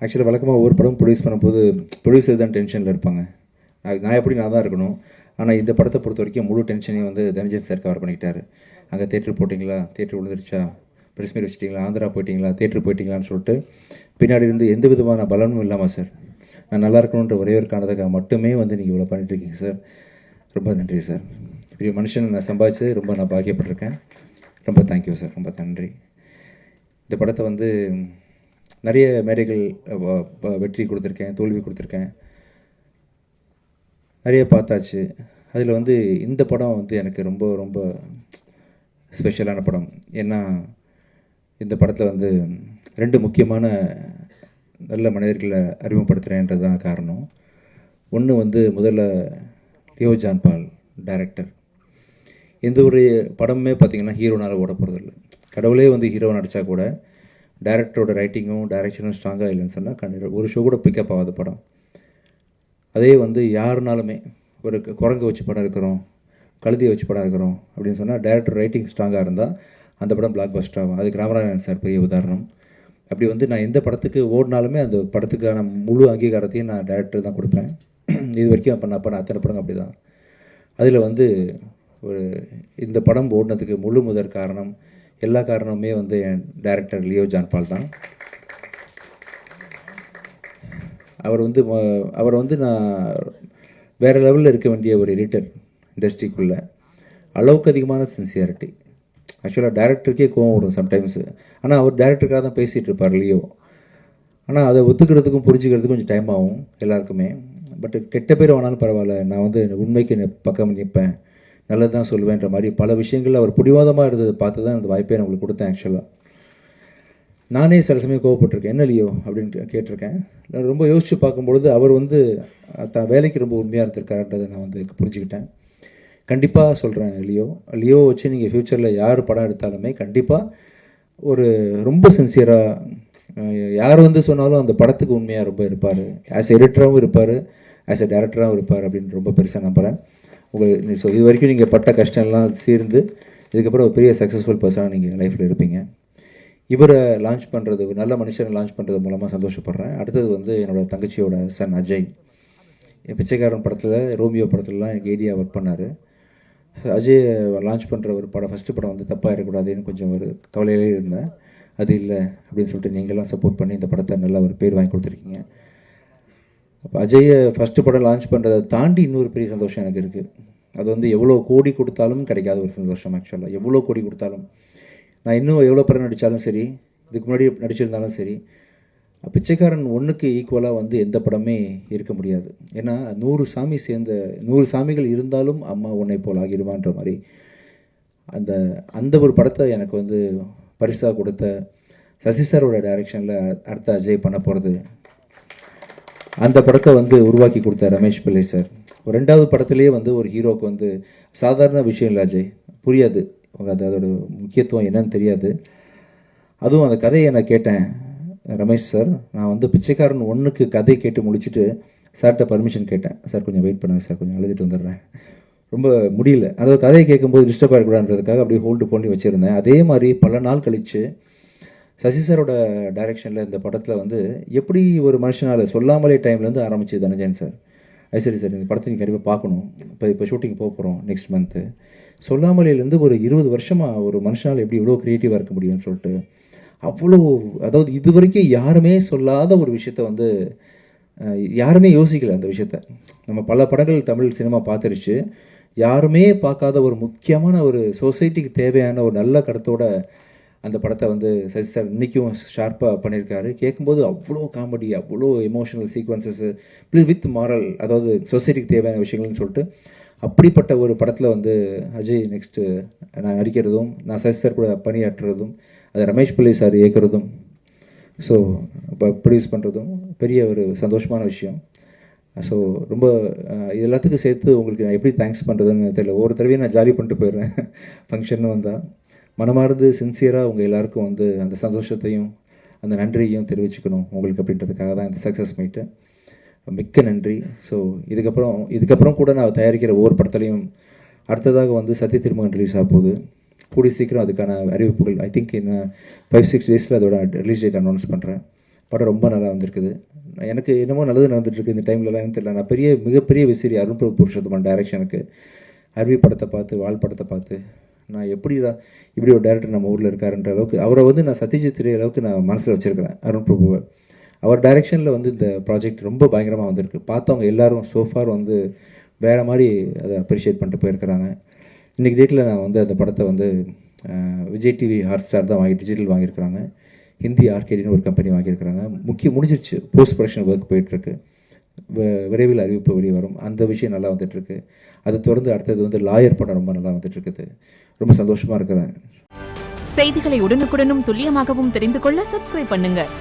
ஆக்சுவலாக வழக்கமாக ஒவ்வொரு படம் ப்ரொடியூஸ் பண்ணும்போது ப்ரொடியூசர் தான் டென்ஷனில் இருப்பாங்க. நான் எப்படி நான் தான் இருக்கணும். ஆனால் இந்த படத்தை பொறுத்த வரைக்கும் முழு டென்ஷனையும் வந்து தனஞ்சயன் சார் கவர் பண்ணிக்கிட்டாரு. அங்கே தேட்டர் போட்டிங்களா, தேட்டர் விழுந்துருச்சா, ப்ரெஸ் மீட் வச்சிட்டிங்களா, ஆந்திரா போயிட்டீங்களா, தேட்டர் போயிட்டீங்களான்னு சொல்லிட்டு பின்னாடி இருந்து எந்த விதமான பலனும் இல்லாமல் சார் நான் நல்லா இருக்கணுன்ற ஒரே ஒரு காரணத்துக்காக மட்டுமே வந்து நீங்கள் இவ்வளோ பண்ணிட்டுருக்கீங்க சார். ரொம்ப நன்றி சார். இப்படி மனுஷன் நான் சம்பாதிச்சு ரொம்ப நான் பாக்கியப்பட்டிருக்கேன். ரொம்ப தேங்க்யூ சார். ரொம்ப நன்றி. இந்த படத்தை வந்து நிறைய மேடைகள் வெற்றி கொடுத்துருக்கேன், தோல்வி கொடுத்துருக்கேன், நிறைய பார்த்தாச்சு. அதில் வந்து இந்த படம் வந்து எனக்கு ரொம்ப ரொம்ப ஸ்பெஷலான படம். ஏன்னா இந்த படத்தில் வந்து 2 முக்கியமான நல்ல மனிதர்களை அறிமுகப்படுத்துகிறேன்றது தான் காரணம். ஒன்று வந்து முதல்ல லியோ ஜான் பால் டைரக்டர். எந்த ஒரு படமுமே பார்த்திங்கன்னா ஹீரோனால் ஓட போகிறதில்ல. கடவுளே வந்து ஹீரோ நடித்தா கூட டைரக்டரோட ரைட்டிங்கும் டைரக்ஷனும் ஸ்ட்ராங்காக இல்லைன்னு சொன்னால் ஒரு ஷோ கூட பிக்கப் ஆகாத படம். அதே வந்து யாருனாலுமே ஒரு குரங்கை வச்சு படம் இருக்கிறோம், கழுதியை வச்சு படம் இருக்கிறோம் அப்படின்னு சொன்னால் டைரக்டர் ரைட்டிங் ஸ்ட்ராங்காக இருந்தால் அந்த படம் பிளாக் பஸ்டர் ஆகும். அதுக்கு ராமநாதன் சார் பெரிய உதாரணம். அப்படி வந்து நான் எந்த படத்துக்கு ஓடினாலுமே அந்த படத்துக்கான முழு அங்கீகாரத்தையும் நான் டைரக்டர் தான் கொடுப்பேன். இது வரைக்கும் பண்ண அத்தனை படம் அப்படி தான். அதில் வந்து ஒரு இந்த படம் ஓடினதுக்கு முழு முதற் காரணம், எல்லா காரணமுமே வந்து என் டைரக்டர் லியோ ஜான் பால் தான். அவர் வந்து நான் வேறு லெவலில் இருக்க வேண்டிய ஒரு எடிட்டர் இண்டஸ்ட்ரிக்குள்ளே. அளவுக்கு அதிகமான சின்சியாரிட்டி. ஆக்சுவலாக டைரக்டருக்கே கோவம் வரும் சம்டைம்ஸு. ஆனால் அவர் டைரக்டருக்காக தான் பேசிகிட்டு இருப்பார் லியோ. ஆனால் அதை ஒத்துக்கிறதுக்கும் புரிஞ்சுக்கிறதுக்கும் கொஞ்சம் டைம் ஆகும் எல்லாருக்குமே. பட் கெட்ட பேர் வேணாலும் பரவாயில்ல, நான் வந்து உண்மைக்கு பக்கம் நிற்பேன், நல்லது தான் சொல்லுவேன்ற மாதிரி பல விஷயங்கள் அவர் பிடிவாதமாக இருந்ததை பார்த்து தான் அந்த வாய்ப்பை நான் உங்களுக்கு கொடுத்தேன். ஆக்சுவலாக நானே சில சமயம் கோவப்பட்டிருக்கேன், என்ன லியோ அப்படின்னு கேட்டிருக்கேன். நான் ரொம்ப யோசித்து பார்க்கும்பொழுது அவர் வந்து தான் வேலைக்கு ரொம்ப உண்மையாக இருந்திருக்காருன்றதை நான் வந்து புரிஞ்சுக்கிட்டேன். கண்டிப்பாக சொல்கிறேன், லியோ வச்சு நீங்கள் ஃப்யூச்சரில் யார் படம் எடுத்தாலுமே கண்டிப்பாக ஒரு ரொம்ப சின்சியராக யார் வந்து சொன்னாலும் அந்த படத்துக்கு உண்மையாக ரொம்ப இருப்பார். ஆஸ் எடிட்டராகவும் இருப்பார், ஆஸ் எ டேரக்டராகவும் இருப்பார் அப்படின்னு ரொம்ப பெருசாக நம்புகிறேன். ஸோ இது வரைக்கும் நீங்கள் பட்ட கஷ்டம்லாம் சேர்ந்து இதுக்கப்புறம் ஒரு பெரிய சக்ஸஸ்ஃபுல் பர்சனாக நீங்கள் லைஃப்பில் இருப்பீங்க. இவரை லான்ச் பண்ணுறது, ஒரு நல்ல மனுஷனை லான்ச் பண்ணுறது மூலமாக சந்தோஷப்படுறேன். அடுத்தது வந்து என்னோடய தங்கச்சியோட சன் அஜய். என் பிச்சைக்காரன் படத்தில், ரோமியோ படத்துலலாம் எனக்கு ஏடியாக ஒர்க் பண்ணார். அஜய் லான்ச் பண்ணுற ஒரு படம், ஃபஸ்ட்டு படம் வந்து தப்பாக இருக்கக்கூடாதுன்னு கொஞ்சம் ஒரு கவலையிலே இருந்தேன். அது இல்லை அப்படின்னு சொல்லிட்டு நீங்கள்லாம் சப்போர்ட் பண்ணி இந்த படத்தை நல்ல ஒரு பேர் வாங்கி கொடுத்துருக்கீங்க. அப்போ அஜயை ஃபஸ்ட்டு படம் லான்ச் பண்ணுறதை தாண்டி இன்னொரு பெரிய சந்தோஷம் எனக்கு இருக்குது. அது வந்து எவ்வளோ கோடி கொடுத்தாலும் கிடைக்காத ஒரு சந்தோஷம். ஆக்சுவலாக எவ்வளோ கோடி கொடுத்தாலும், நான் இன்னும் எவ்வளோ படம் நடித்தாலும் சரி, இதுக்கு முன்னாடி நடிச்சிருந்தாலும் சரி, பிச்சைக்காரன் 1க்கு ஈக்குவலாக வந்து எந்த படமே இருக்க முடியாது. ஏன்னா 100 சாமிகள் இருந்தாலும் அம்மா உன்னை போல் ஆகிடுவான்ற மாதிரி அந்த ஒரு படத்தை எனக்கு வந்து பரிசாக கொடுத்த சசி சாரோட டைரக்ஷனில் அடுத்த அஜய் பண்ண போகிறது. அந்த படத்தை வந்து உருவாக்கி கொடுத்த ரமேஷ் பிள்ளை சார். ஒரு 2வது படத்துலேயே வந்து ஒரு ஹீரோவுக்கு வந்து சாதாரண விஷயம் இல்லை அஜய், புரியாது, அதோட முக்கியத்துவம் என்னன்னு தெரியாது. அதுவும் அந்த கதையை நான் கேட்டேன் ரமேஷ் சார். நான் வந்து பிச்சைக்காரன் 1க்கு கதை கேட்டு முடிச்சுட்டு சார்கிட்ட பர்மிஷன் கேட்டேன். சார் கொஞ்சம் வெயிட் பண்ணுங்கள் சார், கொஞ்சம் அழுதுட்டு வந்துடுறேன், ரொம்ப முடியல. அதாவது கதையை கேட்கும்போது டிஸ்டர்ப் ஆகக்கூடாதுன்றதுக்காக அப்படியே ஹோல்டு பண்ணி வச்சுருந்தேன். அதே மாதிரி பல நாள் கழித்து சசி சாரோட டைரெக்ஷனில் இந்த படத்தில் வந்து எப்படி ஒரு மனுஷனால் சொல்லாமலே டைம்லேருந்து ஆரம்பிச்சு தனஞ்சயன் சார், சரி சார் இந்த படத்தை நீங்கள் கண்டிப்பாக பார்க்கணும், இப்போ ஷூட்டிங் போக போகிறோம் நெக்ஸ்ட் மந்த்து, சொல்லாமலேருந்து ஒரு 20 வருஷமாக ஒரு மனுஷனால் எப்படி இவ்வளோ க்ரியேட்டிவாக இருக்க முடியும்னு சொல்லிட்டு அவ்வளோ, அதாவது இது வரைக்கும் யாருமே சொல்லாத ஒரு விஷயத்த வந்து யாருமே யோசிக்கலை. அந்த விஷயத்த நம்ம பல படங்கள் தமிழ் சினிமா பார்த்துருச்சு, யாருமே பார்க்காத ஒரு முக்கியமான ஒரு சொசைட்டிக்கு தேவையான ஒரு நல்ல கருத்தோட அந்த படத்தை வந்து சசி சார் இன்றைக்கும் ஷார்ப்பாக பண்ணியிருக்காரு. கேட்கும்போது அவ்வளோ காமெடி, அவ்வளோ emotional sequences plus with moral, அதாவது சொசைட்டிக்கு தேவையான விஷயங்கள்னு சொல்லிட்டு அப்படிப்பட்ட ஒரு படத்தில் வந்து அஜய் நெக்ஸ்ட்டு நான் நடிக்கிறதும், நான் சசி சார் கூட பணியாற்றுறதும், அது ரமேஷ் பிள்ளை சார் இயக்கிறதும், ஸோ இப்போ ப்ரொடியூஸ் பண்ணுறதும் பெரிய ஒரு சந்தோஷமான விஷயம். ஸோ ரொம்ப இது எல்லாத்துக்கும் சேர்த்து உங்களுக்கு நான் எப்படி தேங்க்ஸ் பண்ணுறதுன்னு தெரியல. ஒவ்வொரு தடவையும் நான் ஜாலி பண்ணிட்டு போயிடுறேன் ஃபங்க்ஷன் வந்தால். மனமார்ந்து சின்சியராக உங்கள் எல்லாருக்கும் வந்து அந்த சந்தோஷத்தையும் அந்த நன்றியையும் தெரிவிச்சுக்கணும் உங்களுக்கு அப்படின்றதுக்காக தான் இந்த சக்ஸஸ் மீட்டு. மிக்க நன்றி. ஸோ இதுக்கப்புறம் கூட நான் தயாரிக்கிற ஒவ்வொரு படத்துலையும் அடுத்ததாக வந்து சத்ய திருமகன் ரிலீஸ் ஆக போகுது. கூடி சீக்கிரம் அதுக்கான அறிவிப்புகள் ஐ திங்க் இன்னும் 5-6 டேஸில் அதோட ரிலீஸ் டேட் அனௌன்ஸ் பண்ணுறேன். படம் ரொம்ப நல்லா வந்திருக்குது. எனக்கு என்னமோ நல்லது நடந்துட்டுருக்கு இந்த டைம்லலாம் எனக்கு தெரியல. நான் மிகப்பெரிய விசிறி அருண் பிரபு புருஷோத்தமன் டைரக்ஷனுக்கு. அருவி படத்தை பார்த்து, வால் படத்தை பார்த்து, நான் இப்படி ஒரு டைரக்டர் நம்ம ஊரில் இருக்காருன்ற அளவுக்கு அவரை நான் சத்யஜித் ரே அளவுக்கு நான் மனசில் வச்சுருக்கிறேன் அருண் பிரபுவை. அவர் டைரெக்ஷனில் இந்த ப்ராஜெக்ட் ரொம்ப பயங்கரமாக வந்திருக்கு. பார்த்தவங்க எல்லோரும் சோஃபார் வேறு மாதிரி அதை அப்ரிஷியேட் பண்ணிட்டு போயிருக்கிறாங்க. இன்றைக்கி டேட்டில் நான் அந்த படத்தை விஜய் டிவி ஹாட்ஸ்டார் தான் டிஜிட்டல் வாங்கியிருக்கிறாங்க. ஹிந்தி ஆர்கேடின்னு ஒரு கம்பெனி வாங்கியிருக்கிறாங்க. முடிஞ்சிருச்சு, போஸ்ட் ப்ரொடக்ஷன் ஒர்க் போயிட்டுருக்கு. விரைவில் அறிவிப்பு வெளியே வரும். அந்த விஷயம் நல்லா வந்துட்டுருக்கு. அதை தொடர்ந்து அடுத்தது லாயர் படம் ரொம்ப நல்லா வந்துட்டுருக்குது. ரொம்ப சந்தோஷமாக இருக்கிறேன். செய்திகளை உடனுக்குடனும் துல்லியமாகவும் தெரிந்து கொள்ள சப்ஸ்கிரைப் பண்ணுங்கள்.